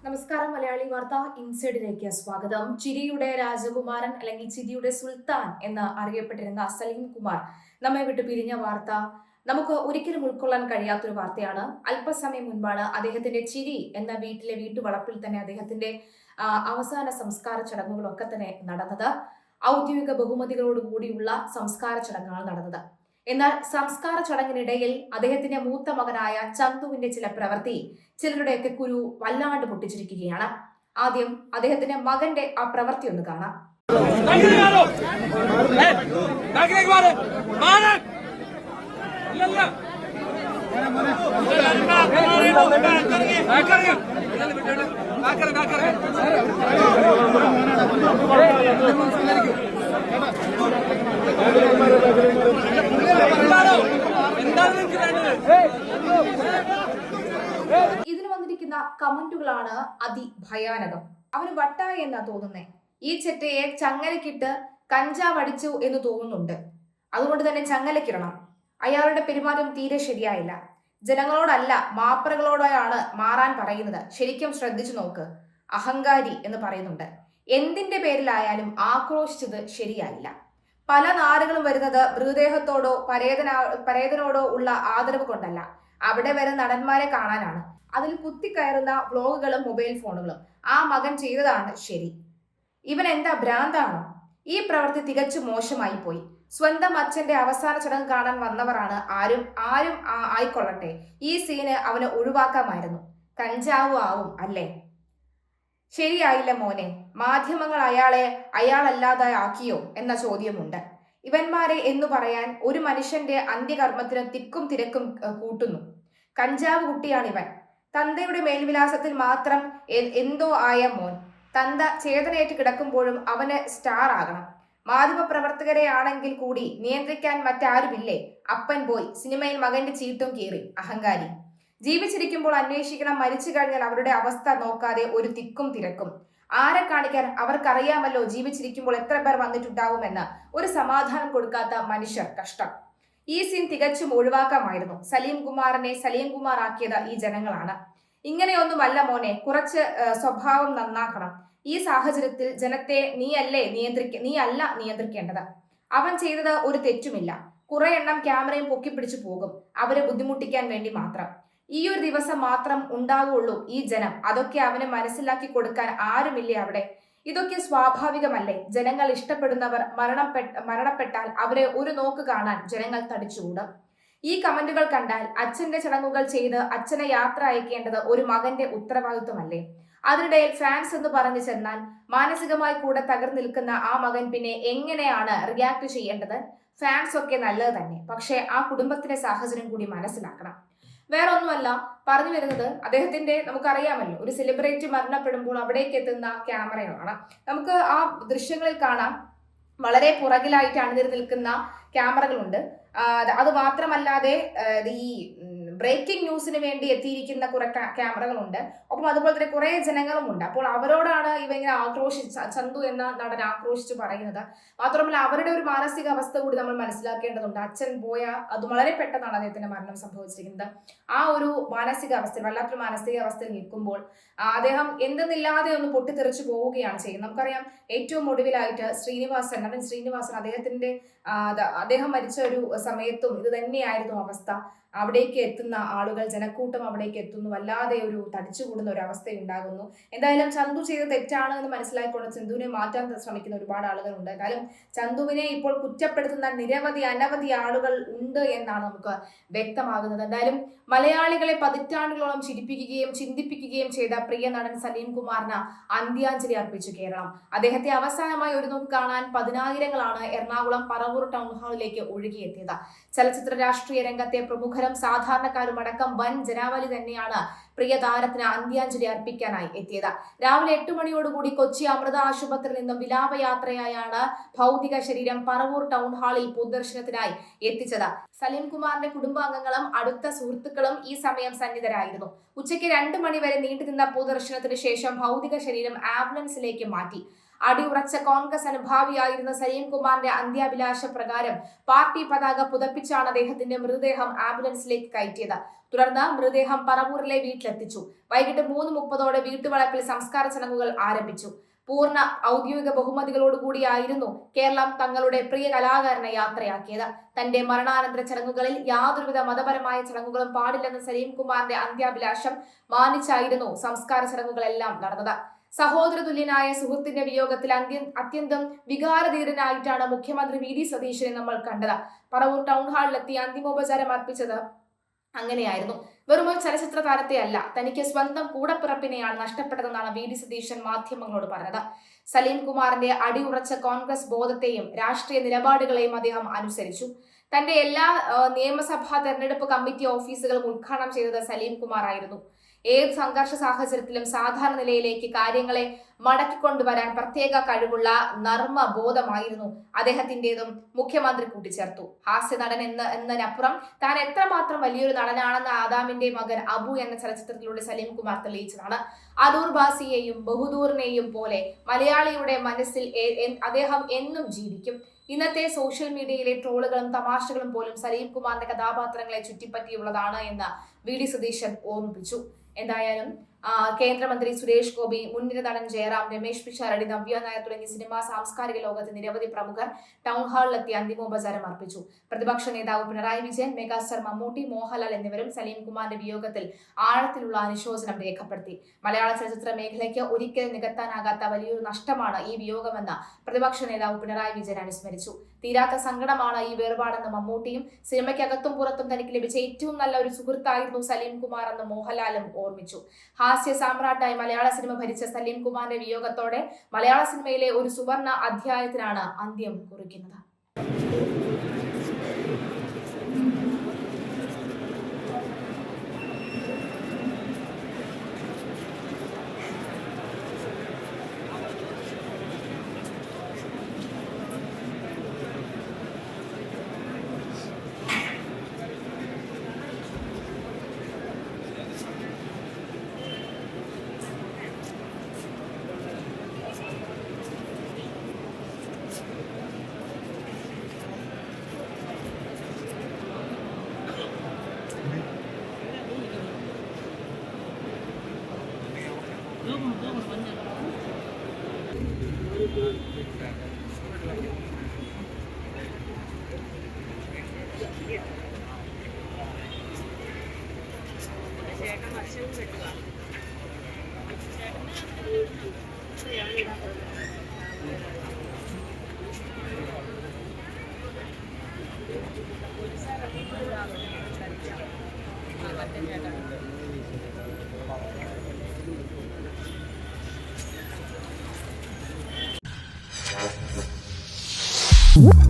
നമസ്കാരം. മലയാളി വാർത്ത ഇൻസൈഡിലേക്ക് സ്വാഗതം. ചിരിയുടെ രാജകുമാരൻ അല്ലെങ്കിൽ ചിരിയുടെ സുൽത്താൻ എന്ന് അറിയപ്പെട്ടിരുന്ന സലീം കുമാർ നമ്മെ വിട്ടു പിരിഞ്ഞ വാർത്ത നമുക്ക് ഒരിക്കലും ഉൾക്കൊള്ളാൻ കഴിയാത്തൊരു വാർത്തയാണ്. അല്പസമയം മുൻപാണ് അദ്ദേഹത്തിന്റെ ചിരി എന്ന വീട്ടുവളപ്പിൽ തന്നെ അദ്ദേഹത്തിന്റെ അവസാന സംസ്കാര ചടങ്ങുകളൊക്കെ തന്നെ നടന്നത്. ഔദ്യോഗിക ബഹുമതികളോടുകൂടിയുള്ള സംസ്കാര ചടങ്ങാണ് നടന്നത്. എന്നാൽ സംസ്കാര ചടങ്ങിനിടയിൽ അദ്ദേഹത്തിന്റെ മൂത്ത മകനായ ചന്തുവിന്റെ ചില പ്രവൃത്തി ചിലരുടെയൊക്കെ കുരു വല്ലാണ്ട് പൊട്ടിച്ചിരിക്കുകയാണ്. ആദ്യം അദ്ദേഹത്തിന്റെ മകന്റെ ആ പ്രവൃത്തി ഒന്ന് കാണാം. ഇതിന് വന്നിരിക്കുന്ന കമന്റുകളാണ് അതിഭയാനകം. അവന് വട്ടായി എന്നാ തോന്നുന്നേ. ഈ ചെറ്റയെ ചങ്ങലക്കിട്ട് കഞ്ചാവ് അടിച്ചു എന്ന് തോന്നുന്നുണ്ട്. അതുകൊണ്ട് തന്നെ ചങ്ങലക്കിടണം. അയാളുടെ പെരുമാറ്റം തീരെ ശരിയായില്ല. ജനങ്ങളോടല്ല മാപ്പറകളോടാണ് മാറാൻ പറയുന്നത്. ശരിക്കും ശ്രദ്ധിച്ചു നോക്ക്. അഹങ്കാരി എന്ന് പറയുന്നുണ്ട്. എന്തിന്റെ പേരിലായാലും ആക്രോശിച്ചത് ശരിയായില്ല. പല നാടുകളും വരുന്നത് മൃതദേഹത്തോടോ പരേതനോടോ ഉള്ള ആദരവ് കൊണ്ടല്ല, അവിടെ വരെ നടന്മാരെ കാണാനാണ്. അതിൽ കുത്തിക്കയറുന്ന വ്ലോഗുകളും മൊബൈൽ ഫോണുകളും. ആ മകൻ ചെയ്തതാണ് ശരി. ഇവൻ എന്താ ഭ്രാന്താണോ? ഈ പ്രവൃത്തി തികച്ചു മോശമായി പോയി. സ്വന്തം അച്ഛന്റെ അവസാന ചടങ്ങ് കാണാൻ വന്നവരാണ് ആരും ആയിക്കൊള്ളട്ടെ. ഈ സീന് അവന് ഒഴിവാക്കാമായിരുന്നു. കഞ്ചാവ് ആവും അല്ലേ? ശരിയായില്ല മോനെ. മാധ്യമങ്ങൾ അയാളല്ലാതെ ആക്കിയോ എന്ന ചോദ്യമുണ്ട്. ഇവന്മാരെ എന്നു പറയാൻ ഒരു മനുഷ്യന്റെ അന്ത്യകർമ്മത്തിന് തിക്കും തിരക്കും കൂട്ടുന്നു. കഞ്ചാവ് കുട്ടിയാണിവൻ. തന്തയുടെ മേൽവിലാസത്തിൽ മാത്രം എന്തോ ആയ മോൻ. തന്ത ചേതനയേറ്റ് കിടക്കുമ്പോഴും അവന് സ്റ്റാർ ആകണം. മാധ്യമപ്രവർത്തകരെ ആണെങ്കിൽ കൂടി നിയന്ത്രിക്കാൻ മറ്റാരുമില്ലേ? അപ്പൻ പോയി സിനിമയിൽ മകന്റെ ചീട്ടും കീറി. അഹങ്കാരി. ജീവിച്ചിരിക്കുമ്പോൾ അന്വേഷിക്കണം, മരിച്ചു കഴിഞ്ഞാൽ അവരുടെ അവസ്ഥ നോക്കാതെ ഒരു തിക്കും തിരക്കും. ആരെ കാണിക്കാൻ? അവർക്കറിയാമല്ലോ ജീവിച്ചിരിക്കുമ്പോൾ എത്ര പേർ വന്നിട്ടുണ്ടാവുമെന്ന്. ഒരു സമാധാനം കൊടുക്കാത്ത മനുഷ്യർ. കഷ്ടം. ഈ സീൻ തികച്ചും ഒഴിവാക്കാമായിരുന്നു. സലീം കുമാറിനെ സലീം കുമാർ ആക്കിയത് ഈ ജനങ്ങളാണ്. ഇങ്ങനെയൊന്നുമല്ല മോനെ. കുറച്ച് സ്വഭാവം നന്നാക്കണം. ഈ സാഹചര്യത്തിൽ ജനത്തെ നീയല്ല നിയന്ത്രിക്കേണ്ടത്. അവൻ ചെയ്തത് ഒരു തെറ്റുമില്ല. കുറെ എണ്ണം ക്യാമറയും പൊക്കിപ്പിടിച്ചു പോകും, അവരെ ബുദ്ധിമുട്ടിക്കാൻ വേണ്ടി മാത്രം. ഈ ഒരു ദിവസം മാത്രം ഉണ്ടാവുള്ളൂ ഈ ജനം. അതൊക്കെ അവന് മനസ്സിലാക്കി കൊടുക്കാൻ ആരുമില്ലേ അവിടെ? ഇതൊക്കെ സ്വാഭാവികമല്ലേ? ജനങ്ങൾ ഇഷ്ടപ്പെടുന്നവർ മരണപ്പെട്ടാൽ അവരെ ഒരു നോക്ക് കാണാൻ ജനങ്ങൾ തടിച്ചുകൂടും. ഈ കമന്റുകൾ കണ്ടാൽ അച്ഛന്റെ ചടങ്ങുകൾ ചെയ്ത് അച്ഛനെ യാത്ര അയക്കേണ്ടത് ഒരു മകന്റെ ഉത്തരവാദിത്വമല്ലേ? അതിനിടയിൽ ഫാൻസ് എന്ന് പറഞ്ഞു ചെന്നാൽ മാനസികമായി കൂടെ തകർന്നു നിൽക്കുന്ന ആ മകൻ പിന്നെ എങ്ങനെയാണ് റിയാക്ട് ചെയ്യേണ്ടത്? ഫാൻസ് ഒക്കെ നല്ലത് തന്നെ, പക്ഷെ ആ കുടുംബത്തിന്റെ സാഹചര്യം കൂടി മനസ്സിലാക്കണം. വേറെ ഒന്നുമല്ല പറഞ്ഞു വരുന്നത്, അദ്ദേഹത്തിന്റെ നമുക്കറിയാമല്ലോ, ഒരു സെലിബ്രിറ്റി മരണപ്പെടുമ്പോൾ അവിടേക്ക് എത്തുന്ന ക്യാമറകളാണ്. നമുക്ക് ആ ദൃശ്യങ്ങളിൽ കാണാം, വളരെ പുറകിലായിട്ട് അണിനിരന്ന് നിൽക്കുന്ന ക്യാമറകളുണ്ട്. അത് മാത്രമല്ലാതെ ഈ ബ്രേക്കിംഗ് ന്യൂസിന് വേണ്ടി എത്തിയിരിക്കുന്ന കുറെ ക്യാമറകളുണ്ട്. ഒപ്പം അതുപോലെ തന്നെ കുറെ ജനങ്ങളുമുണ്ട്. അപ്പോൾ അവരോടാണ് ഇവ ഇങ്ങനെ ചന്തു എന്ന നടൻ ആക്രോശിച്ച് പറയുന്നത്. മാത്രമല്ല അവരുടെ ഒരു മാനസികാവസ്ഥ കൂടി നമ്മൾ മനസ്സിലാക്കേണ്ടതുണ്ട്. അച്ഛൻ പോയ അത് വളരെ പെട്ടെന്നാണ് അദ്ദേഹത്തിന്റെ മരണം സംഭവിച്ചിരിക്കുന്നത്. ആ ഒരു മാനസികാവസ്ഥയിൽ, വല്ലാത്തൊരു മാനസികാവസ്ഥയിൽ നിൽക്കുമ്പോൾ അദ്ദേഹം എന്തെന്നില്ലാതെ ഒന്ന് പൊട്ടിത്തെറിച്ചു പോവുകയാണ് ചെയ്യുന്നത്. നമുക്കറിയാം, ഏറ്റവും ഒടുവിലായിട്ട് നടൻ ശ്രീനിവാസൻ അദ്ദേഹം മരിച്ച ഒരു സമയത്തും ഇത് തന്നെയായിരുന്നു അവസ്ഥ. അവിടേക്ക് എത്തുന്ന ആളുകൾ, ജനക്കൂട്ടം അവിടേക്ക് എത്തുന്നു, വല്ലാതെ ഒരു തടിച്ചുകൂടുന്ന ഒരു അവസ്ഥ ഉണ്ടാകുന്നു. എന്തായാലും ചന്തു ചെയ്ത തെറ്റാണ് എന്ന് മനസ്സിലാക്കിക്കൊണ്ട് ചന്തുവിനെ മാറ്റാൻ ശ്രമിക്കുന്ന ഒരുപാട് ആളുകളുണ്ട്. എന്തായാലും ചന്തുവിനെ ഇപ്പോൾ കുറ്റപ്പെടുത്തുന്ന അനവധി ആളുകൾ ഉണ്ട് എന്നാണ് നമുക്ക് വ്യക്തമാകുന്നത്. എന്തായാലും മലയാളികളെ പതിറ്റാണ്ടുകളോളം ചിരിപ്പിക്കുകയും ചിന്തിപ്പിക്കുകയും ചെയ്ത പ്രിയ നടൻ സലീം കുമാറിന് അന്ത്യാഞ്ജലി അർപ്പിച്ചു കേരളം. അദ്ദേഹത്തെ അവസാനമായി ഒരു നോക്ക് കാണാൻ പതിനായിരങ്ങളാണ് എറണാകുളം പറവൂർ ടൗൺ ഹാളിലേക്ക് ഒഴുകിയെത്തിയത്. ചലച്ചിത്ര രാഷ്ട്രീയ രംഗത്തെ പ്രമുഖരും സാധാരണക്കാരും അടക്കം വൻ ജനാവലി തന്നെയാണ് പ്രിയ താരത്തിന് അന്ത്യാഞ്ജലി അർപ്പിക്കാനായി എത്തിയത്. രാവിലെ 8 മണിയോടുകൂടി കൊച്ചി അമൃത ആശുപത്രിയിൽ നിന്നും വിലാപയാത്രയായാണ് ഭൗതിക ശരീരം പറവൂർ ടൗൺ ഹാളിൽ പൊതുദർശനത്തിനായി എത്തിച്ചത്. സലീം കുമാറിന്റെ കുടുംബാംഗങ്ങളും അടുത്ത സുഹൃത്തുക്കളും ഈ സമയം സന്നിധരായിരുന്നു. ഉച്ചയ്ക്ക് 2 മണി വരെ നീണ്ടുനിന്ന പൊതുദർശനത്തിന് ശേഷം ഭൗതിക ശരീരം ആംബുലൻസിലേക്ക് മാറ്റി. അടിയുറച്ച കോൺഗ്രസ് അനുഭാവിയായിരുന്ന സലീം കുമാറിന്റെ അന്ത്യാഭിലാഷ പ്രകാരം പാർട്ടി പതാക പുതപ്പിച്ചാണ് അദ്ദേഹത്തിന്റെ മൃതദേഹം ആംബുലൻസിലേക്ക് കയറ്റിയത്. തുടർന്ന് മൃതദേഹം പറവൂരിലെ വീട്ടിലെത്തിച്ചു. വൈകിട്ട് 3:30 വീട്ടുവളപ്പിൽ സംസ്കാര ചടങ്ങുകൾ ആരംഭിച്ചു. പൂർണ്ണ ഔദ്യോഗിക ബഹുമതികളോടുകൂടിയായിരുന്നു കേരളം തങ്ങളുടെ പ്രിയ കലാകാരനെ യാത്രയാക്കിയത്. തന്റെ മരണാനന്തര ചടങ്ങുകളിൽ യാതൊരുവിധ മതപരമായ ചടങ്ങുകളും പാടില്ലെന്ന സലീം കുമാറിന്റെ അന്ത്യാഭിലാഷം മാനിച്ചായിരുന്നു സംസ്കാര ചടങ്ങുകളെല്ലാം നടന്നത്. സഹോദരതുല്യനായ സുഹൃത്തിന്റെ വിയോഗത്തിൽ അത്യന്തം വികാരധീരനായിട്ടാണ് മുഖ്യമന്ത്രി വി ഡി സതീശനെ നമ്മൾ കണ്ടത്. പറവൂർ ടൗൺ ഹാളിലെത്തി അന്തിമോപചാരം അർപ്പിച്ചത് അങ്ങനെയായിരുന്നു. വെറുമൊരു ചലച്ചിത്ര താരത്തെ അല്ല, തനിക്ക് സ്വന്തം കൂടപ്പിറപ്പിനെയാണ് നഷ്ടപ്പെട്ടതെന്നാണ് വി ഡി സതീശൻ മാധ്യമങ്ങളോട് പറഞ്ഞത്. സലീം കുമാറിന്റെ അടിയുറച്ച കോൺഗ്രസ് ബോധത്തെയും രാഷ്ട്രീയ നിലപാടുകളെയും അദ്ദേഹം അനുസരിച്ചു. തന്റെ എല്ലാ നിയമസഭാ തെരഞ്ഞെടുപ്പ് കമ്മിറ്റി ഓഫീസുകളും ഉദ്ഘാടനം ചെയ്തത് സലീം കുമാർ ആയിരുന്നു. ഏത് സംഘർഷ സാഹചര്യത്തിലും സാധാരണ നിലയിലേക്ക് കാര്യങ്ങളെ മടക്കിക്കൊണ്ടുവരാൻ പ്രത്യേക കഴിവുള്ള നർമ്മബോധമായിരുന്നു അദ്ദേഹത്തിന്റേതും മുഖ്യമന്ത്രി കൂട്ടിച്ചേർത്തു. ഹാസ്യ നടൻ എന്നതിനപ്പുറം താൻ എത്രമാത്രം വലിയൊരു നടനാണെന്ന് ആദാമിന്റെ മകൻ അബു എന്ന ചലച്ചിത്രത്തിലൂടെ സലീം കുമാർ തെളിയിച്ചതാണ്. അദൂർ ബാസിയെയും ബഹുദൂറിനെയും പോലെ മലയാളിയുടെ മനസ്സിൽ അദ്ദേഹം എന്നും ജീവിക്കും. ഇന്നത്തെ സോഷ്യൽ മീഡിയയിലെ ട്രോളുകളും തമാശകളും പോലും സലീം കുമാറിന്റെ കഥാപാത്രങ്ങളെ ചുറ്റിപ്പറ്റിയുള്ളതാണ് എന്ന് വി ഡി സതീശൻ ഓർമ്മിപ്പിച്ചു. എന്തായാലും കേന്ദ്രമന്ത്രി സുരേഷ് ഗോപി, മുൻനിര നടൻ ജയറാം, രമേശ് പിഷാരടി, നവ്യ നായർ തുടങ്ങി സിനിമാ സാംസ്കാരിക ലോകത്തെ നിരവധി പ്രമുഖർ ടൗൺ ഹാളിലെത്തി അന്തിമോപചാരം അർപ്പിച്ചു. പ്രതിപക്ഷ നേതാവ് പിണറായി വിജയൻ, മെഗാസ്റ്റാർ മമ്മൂട്ടി, മോഹൻലാൽ എന്നിവരും സലീം കുമാറിന്റെ വിയോഗത്തിൽ ആഴത്തിലുള്ള അനുശോചനം രേഖപ്പെടുത്തി. മലയാള ചലച്ചിത്ര മേഖലയ്ക്ക് ഒരിക്കലും നികത്താനാകാത്ത വലിയൊരു നഷ്ടമാണ് ഈ വിയോഗമെന്ന് പ്രതിപക്ഷ നേതാവ് പിണറായി വിജയൻ അനുസ്മരിച്ചു. തീരാത്ത സങ്കടമാണ് ഈ വേർപാടെന്ന് മമ്മൂട്ടിയും, സിനിമയ്ക്കകത്തും പുറത്തും തനിക്ക് ലഭിച്ച ഏറ്റവും നല്ല ഒരു സുഹൃത്തായിരുന്നു സലീം കുമാർ എന്ന് മോഹൻലാലും ഓർമ്മിച്ചു. ഹാസ്യ സാമ്രാട്ടായി മലയാള സിനിമ ഭരിച്ച സലീം കുമാറിന്റെ വിയോഗത്തോടെ മലയാള സിനിമയിലെ ഒരു സുവർണ അധ്യായത്തിനാണ് അന്ത്യം കുറിക്കുന്നത്. What?